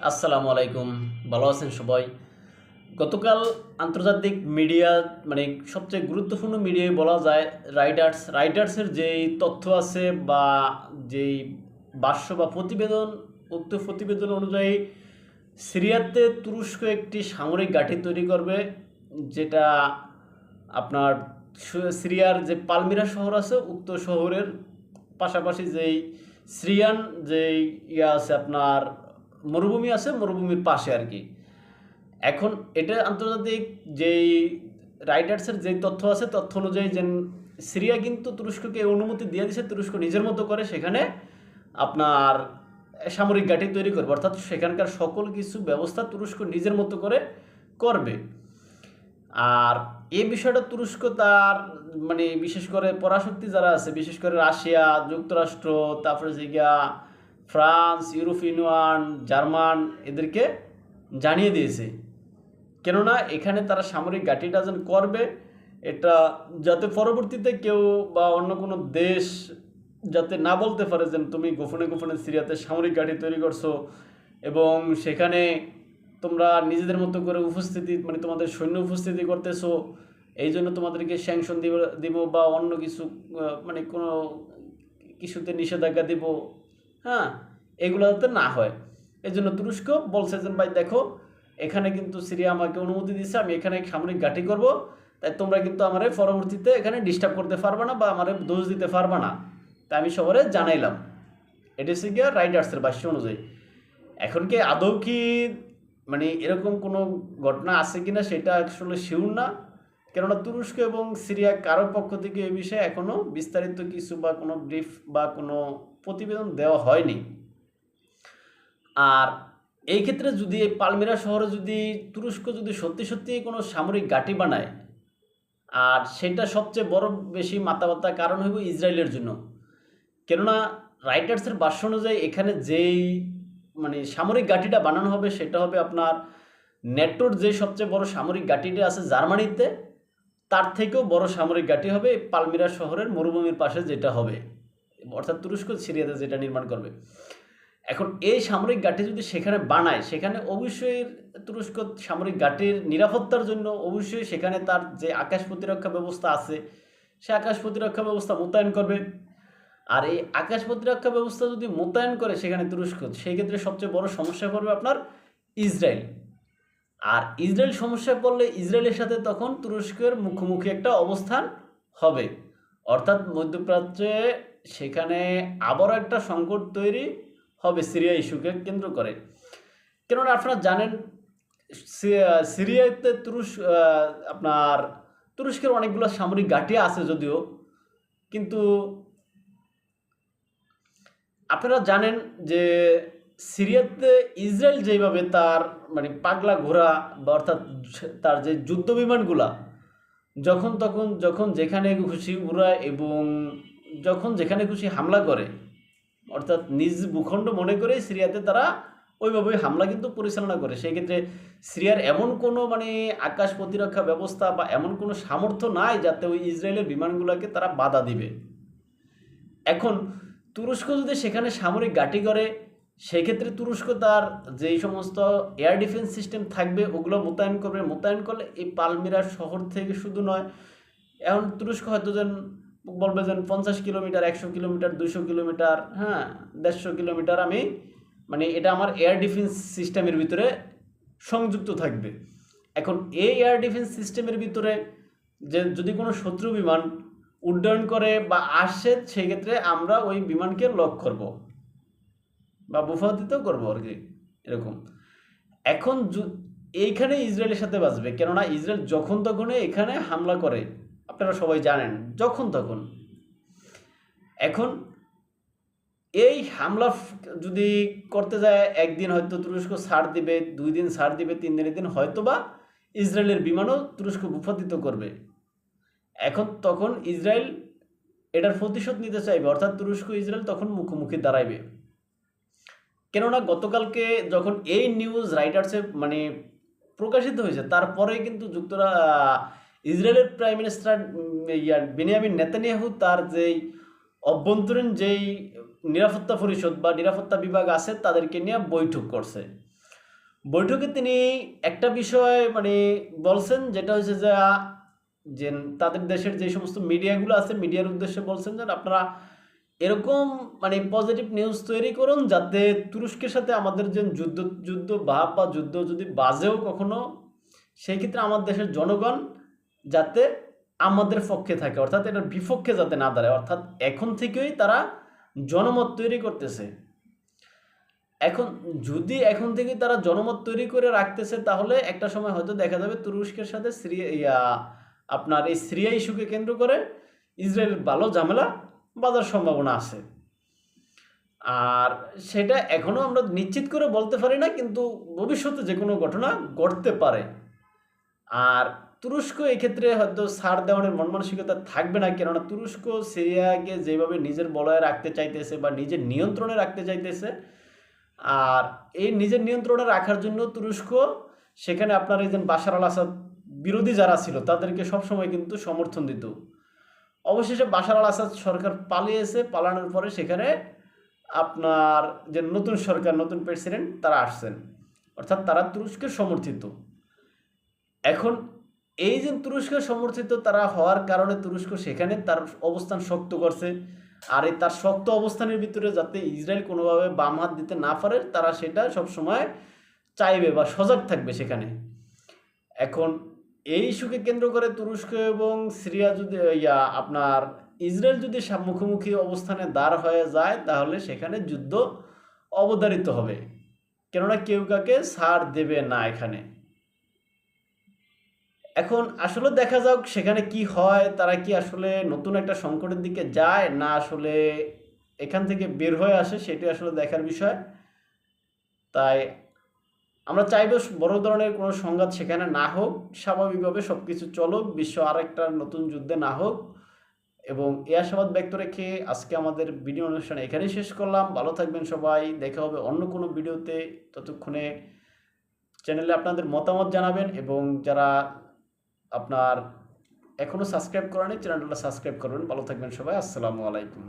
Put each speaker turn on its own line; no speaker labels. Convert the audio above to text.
আসসালামু আলাইকুম। ভালো আছেন সবাই? গতকাল আন্তর্জাতিক মিডিয়া মানে সবচেয়ে গুরুত্বপূর্ণ মিডিয়ায় বলা যায় রাইটার্সের যেই তথ্য আছে বা যেই ভাষ্য বা প্রতিবেদন, উক্ত প্রতিবেদন অনুযায়ী সিরিয়াতে তুরস্ক একটি সামরিক ঘাঁটি তৈরি করবে, যেটা আপনার সিরিয়ার যে পালমিরা শহর আছে উক্ত শহরের পাশাপাশি যেই সিরিয়ান যেই আছে আপনার মরুভূমি আছে, মরুভূমির পাশে আর কি। এখন এটা আন্তর্জাতিক যেই রাইটার্সের যেই তথ্য আছে, তথ্য অনুযায়ী যে সিরিয়া কিন্তু তুরস্ককে অনুমতি দিয়ে দিছে তুরস্ক নিজের মতো করে সেখানে আপনার সামরিক ঘাঁটি তৈরি করবে, অর্থাৎ সেখানকার সকল কিছু ব্যবস্থা তুরস্ক নিজের মতো করে করবে। আর এই বিষয়টা তুরস্ক তার মানে বিশেষ করে পরাশক্তি যারা আছে, বিশেষ করে রাশিয়া, যুক্তরাষ্ট্র, তারপরে যে গিয়া ফ্রান্স, ইউরোপিয়ান ইউনিয়ন, জার্মান এদেরকে জানিয়ে দিয়েছে। কেননা এখানে তারা সামরিক ঘাঁটিটা যেন করবে, এটা যাতে পরবর্তীতে কেউ বা অন্য কোনো দেশ যাতে না বলতে পারে যে তুমি গোপনে গোপনে সিরিয়াতে সামরিক ঘাঁটি তৈরি করছো এবং সেখানে তোমরা নিজেদের মতো করে উপস্থিতি মানে তোমাদের সৈন্য উপস্থিতি করতেছো, এই জন্য তোমাদেরকে স্যাংশন দিব বা অন্য কিছু মানে কোনো কিছুতে নিষেধাজ্ঞা দিব। হ্যাঁ, এগুলো যাতে না হয়, এই জন্য তুরস্ক বলছে যে ভাই দেখো, এখানে কিন্তু সিরিয়া আমাকে অনুমতি দিচ্ছে, আমি এখানে সামরিক ঘাঁটি করব, তাই তোমরা কিন্তু আমার পরবর্তীতে এখানে ডিস্টার্ব করতে পারবে না বা আমার দোষ দিতে পারবে না, তাই আমি সবারে জানাইলাম। এটা হচ্ছে গিয়ে রাইটার্সের ভাষ্য অনুযায়ী। এখন কি আদৌ কি মানে এরকম কোনো ঘটনা আছে কিনা সেটা আসলে শিওর না, কেননা তুরস্ক এবং সিরিয়া কারোর পক্ষ থেকে এই বিষয়ে এখনো বিস্তারিত কিছু বা কোনো ব্রিফ বা কোনো প্রতিবেদন দেওয়া হয়নি। আর এই ক্ষেত্রে যদি এই পালমিরা শহরে যদি তুরস্ক যদি সত্যি সত্যি কোনো সামরিক ঘাঁটি বানায়, আর সেটা সবচেয়ে বড় বেশি মাথা কারণ হইব ইসরায়েলের জন্য। কেননা রাইটার্সের ভাষ্য অনুযায়ী এখানে যেই মানে সামরিক ঘাঁটিটা বানানো হবে সেটা হবে আপনার নেটোর যে সবচেয়ে বড় সামরিক ঘাঁটিটা আছে জার্মানিতে, তার থেকেও বড় সামরিক ঘাঁটি হবে এই পালমিরা শহরের মরুভূমির পাশে যেটা হবে, অর্থাৎ তুরস্ক সিরিয়াতে যেটা নির্মাণ করবে। এখন এই সামরিক ঘাঁটি যদি সেখানে বানায়, সেখানে অবশ্যই তুরস্ক সামরিক ঘাঁটির নিরাপত্তার জন্য অবশ্যই সেখানে তার যে আকাশ প্রতিরক্ষা ব্যবস্থা আছে সে আকাশ প্রতিরক্ষা ব্যবস্থা মোতায়েন করবে। আর এই আকাশ প্রতিরক্ষা ব্যবস্থা যদি মোতায়েন করে সেখানে তুরস্ক, সেই ক্ষেত্রে সবচেয়ে বড় সমস্যা পড়বে আপনার ইসরায়েল। আর ইসরায়েল সমস্যায় পড়লে ইসরায়েলের সাথে তখন তুরস্কের মুখোমুখি একটা অবস্থান হবে, অর্থাৎ মধ্যপ্রাচ্যে সেখানে আবারও একটা সংকট তৈরি হবে সিরিয়া ইস্যুকে কেন্দ্র করে। কেননা আপনারা জানেন সিরিয়াতে আপনার তুরস্কের অনেকগুলো সামরিক ঘাঁটি আছে যদিও, কিন্তু আপনারা জানেন যে সিরিয়াতে ইসরায়েল যেভাবে তার মানে পাগলা ঘোড়া বা অর্থাৎ তার যে যুদ্ধ বিমানগুলা যখন যেখানে খুশি উড়ায় এবং যখন যেখানে খুশি হামলা করে, অর্থাৎ নিজ ভূখণ্ড মনে করে সিরিয়াতে তারা ওইভাবেই হামলা কিন্তু পরিচালনা করে। সেই ক্ষেত্রে সিরিয়ার এমন কোনো মানে আকাশ প্রতিরক্ষা ব্যবস্থা বা এমন কোনো সামর্থ্য নাই যাতে ওই ইসরায়েলের বিমানগুলোকে তারা বাধা দিবে। এখন তুরস্ক যদি সেখানে সামরিক ঘাঁটি করে, সেক্ষেত্রে তুরস্ক তার যেই সমস্ত এয়ার ডিফেন্স সিস্টেম থাকবে ওগুলো মোতায়েন করবে। মোতায়েন করলে এই পালমিরা শহর থেকে শুধু নয়, এখন তুরস্ক হয়তো যেন বলবে যেন 50 কিলোমিটার, 100 কিলোমিটার, 200 কিলোমিটার, হ্যাঁ 150 কিলোমিটার আমি মানে এটা আমার এয়ার ডিফেন্স সিস্টেমের ভিতরে সংযুক্ত থাকবে। এখন এই এয়ার ডিফেন্স সিস্টেমের ভিতরে যে যদি কোনো শত্রু বিমান উড্ডয়ন করে বা আসে, সেক্ষেত্রে আমরা ওই বিমানকে লক করব বা ভূপাতিত করবো আর কি, এরকম। এখন এইখানে ইসরায়েলের সাথে বাঁচবে, কেননা ইসরায়েল যখন তখনই এখানে হামলা করে, আপনারা সবাই জানেন যখন তখন। এখন এই হামলা যদি করতে যায়, একদিন হয়তো তুরস্ক ছাড় দিবে, 2 দিন ছাড় দিবে, 3 দিনের দিন হয়তো বা ইসরায়েলের বিমানও তুরস্ক ভূপাতিত করবে। এখন তখন ইসরায়েল এটার প্রতিশোধ নিতে চাইবে, অর্থাৎ তুরস্ক ইসরায়েল তখন মুখোমুখি দাঁড়াইবে। কেননা গতকালকে যখন এই নিউজ রাইটার্সে মানে প্রকাশিত হয়েছে, তারপরে কিন্তু ইসরায়েলের প্রাইম মিনিস্টার বেনিয়ামিন নেতানিয়াহু তার যেই অভ্যন্তরীণ যেই নিরাপত্তা পরিষদ বা নিরাপত্তা বিভাগ আছে তাদেরকে নিয়ে বৈঠক করছে। বৈঠকে তিনি একটা বিষয় মানে বলছেন, যেটা হচ্ছে যে তাদের দেশের যে সমস্ত মিডিয়াগুলো আছে মিডিয়ার উদ্দেশ্যে বলছেন যে আপনারা এরকম মানে পজিটিভ নিউজ তৈরি করুন যাতে তুরস্কের সাথে আমাদের যে যুদ্ধ যুদ্ধ ভাব বা যুদ্ধ যদি বাজেও কখনো, সেই ক্ষেত্রে আমার দেশের জনগণ যাতে আমাদের পক্ষে থাকে, অর্থাৎ এটার বিপক্ষে যাতে না দাঁড়ায়। অর্থাৎ এখন থেকেই তারা জনমত তৈরি করতেছে। এখন থেকে তারা জনমত তৈরি করে রাখতেছে, তাহলে একটা সময় হয়তো দেখা যাবে তুরস্কের সাথে আপনার এই সিরিয়া ইস্যুকে কেন্দ্র করে ইসরায়েলের ভালো ঝামেলা বাজার সম্ভাবনা আছে। আর সেটা এখনো আমরা নিশ্চিত করে বলতে পারি না, কিন্তু ভবিষ্যতে যে কোনো ঘটনা ঘটতে পারে। আর তুরস্ক এক্ষেত্রে হয়তো ছাড় দেওয়ানোর মন মানসিকতা থাকবে না, কেননা তুরস্ক সিরিয়াকে যেভাবে নিজের বলয়ে রাখতে চাইতেছে বা নিজের নিয়ন্ত্রণে রাখতে চাইতেছে, আর এই নিজের নিয়ন্ত্রণে রাখার জন্য তুরস্ক সেখানে আপনার এই যে বাশার আল আসাদ বিরোধী যারা ছিল তাদেরকে সবসময় কিন্তু সমর্থন দিত। অবশেষে বাশার আল আসাদ সরকার পালিয়েছে, পালানোর পরে সেখানে আপনার যে নতুন সরকার, নতুন প্রেসিডেন্ট তারা আসছেন, অর্থাৎ তারা তুরস্কের সমর্থিত। এখন এই যে তুরস্কের সমর্থিত তারা হওয়ার কারণে তুরস্ক সেখানে তার অবস্থান শক্ত করছে। আর এই তার শক্ত অবস্থানের ভিতরে যাতে ইসরায়েল কোনোভাবে বাম হাত দিতে না পারে, তারা সেটা সবসময় চাইবে বা সজাগ থাকবে সেখানে। এখন এই ইস্যুকে কেন্দ্র করে তুরস্ক এবং সিরিয়া যদি আপনার ইসরায়েল যদি মুখোমুখি অবস্থানে দাঁড় হয়ে যায়, তাহলে সেখানে যুদ্ধ অবধারিত হবে, কেননা কেউ কাকে ছাড় দেবে না এখানে। এখন আসলে দেখা যাক সেখানে কি হয়, তারা কি আসলে নতুন একটা সংকটের দিকে যায় না আসলে এখান থেকে বের হয়ে আসে, সেটি আসলে দেখার বিষয়। তাই আমরা চাইবো বড় ধরনের কোনো সংঘাত সেখানে না হোক, স্বাভাবিকভাবে সব কিছু চলুক, বিশ্ব আরেকটা নতুন যুদ্ধে না হোক। এবং এই আশাবাদ ব্যক্ত রেখে আজকে আমাদের ভিডিও অনুষ্ঠান এখানেই শেষ করলাম। ভালো থাকবেন সবাই, দেখা হবে অন্য কোনো ভিডিওতে। ততক্ষণে চ্যানেলে আপনাদের মতামত জানাবেন, এবং যারা আপনার এখনও সাবস্ক্রাইব করেনি চ্যানেলটা সাবস্ক্রাইব করবেন। ভালো থাকবেন সবাই, আসসালামু আলাইকুম।